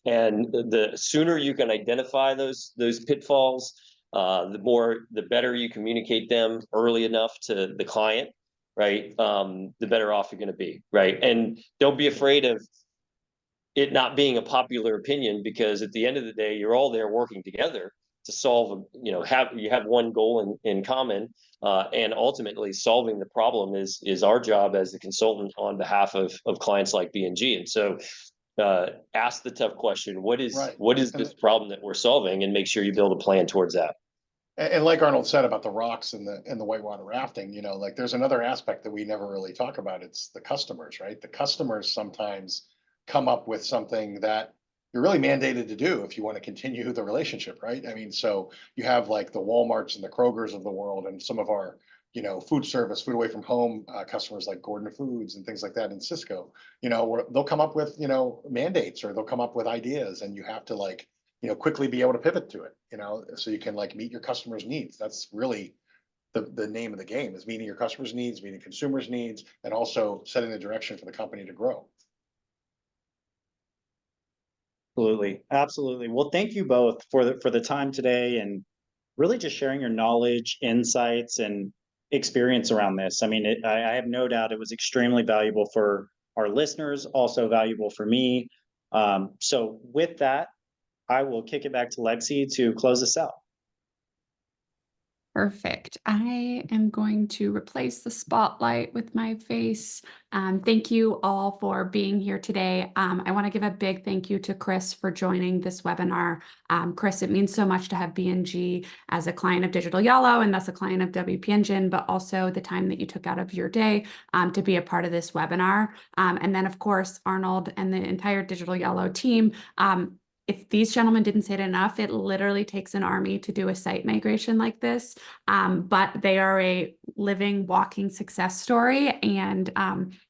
And the sooner you can identify those pitfalls, the better you communicate them early enough to the client, right? The better off you're going to be, right? And don't be afraid of it not being a popular opinion, because at the end of the day, you're all there working together to solve, you have one goal in common, and ultimately solving the problem is our job as the consultant on behalf of clients like B&G. And so ask the tough question: what is this problem that we're solving, and make sure you build a plan towards that. And like Arnold said about the rocks and the whitewater rafting, like there's another aspect that we never really talk about. It's the customers, right? The customers sometimes come up with something that you're really mandated to do if you want to continue the relationship, right? I mean, so you have like the Walmarts and the Krogers of the world, and some of our, food service, food away from home customers like Gordon Foods and things like that in Cisco, where they'll come up with, mandates, or they'll come up with ideas, and you have to like, quickly be able to pivot to it, so you can like meet your customers' needs. That's really the name of the game, is meeting your customers' needs, meeting consumers' needs, and also setting the direction for the company to grow. Absolutely. Well, thank you both for the time today, and really just sharing your knowledge, insights, and experience around this. I mean, I have no doubt it was extremely valuable for our listeners, also valuable for me. So with that, I will kick it back to Lexi to close us out. Perfect. I am going to replace the spotlight with my face. Thank you all for being here today. I want to give a big thank you to Chris for joining this webinar. Chris, it means so much to have B&G as a client of Digital Yalo, and thus a client of WP Engine, but also the time that you took out of your day to be a part of this webinar. And then, of course, Arnold and the entire Digital Yalo team. If these gentlemen didn't say it enough, it literally takes an army to do a site migration like this. But they are a living, walking success story, and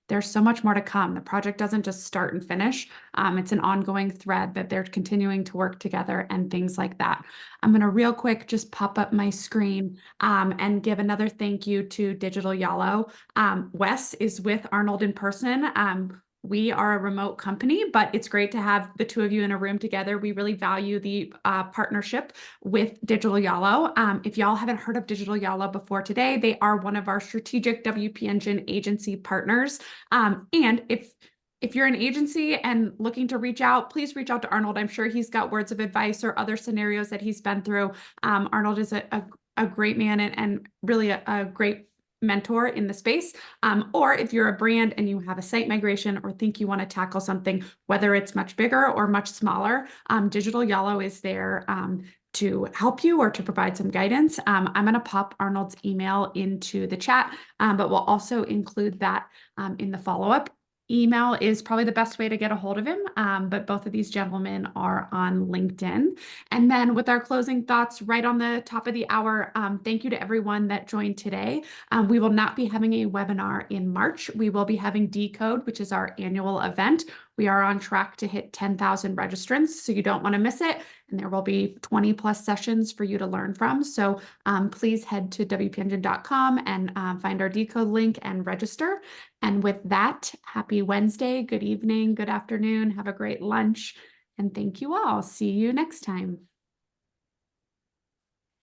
there's so much more to come. The project doesn't just start and finish. It's an ongoing thread that they're continuing to work together and things like that. I'm going to real quick just pop up my screen and give another thank you to Digital Yalo. Wes is with Arnold in person. We are a remote company, but it's great to have the two of you in a room together. We really value the partnership with Digital Yalo. If y'all haven't heard of Digital Yalo before today, they are one of our strategic WP Engine agency partners. And if you're an agency and looking to reach out, please reach out to Arnold. I'm sure he's got words of advice or other scenarios that he's been through. Arnold is a great man and really a great mentor in the space. Or if you're a brand and you have a site migration or think you want to tackle something, whether it's much bigger or much smaller, Digital Yalo is there to help you or to provide some guidance. I'm going to pop Arnold's email into the chat, but we'll also include that in the follow-up. Email is probably the best way to get a hold of him, but both of these gentlemen are on LinkedIn. And then with our closing thoughts right on the top of the hour, thank you to everyone that joined today. We will not be having a webinar in March. We will be having Decode, which is our annual event. We are on track to hit 10,000 registrants, so you don't want to miss it. And there will be 20 plus sessions for you to learn from. So please head to wpengine.com and find our Decode link and register. And with that, happy Wednesday, good evening, good afternoon, have a great lunch, and thank you all. See you next time.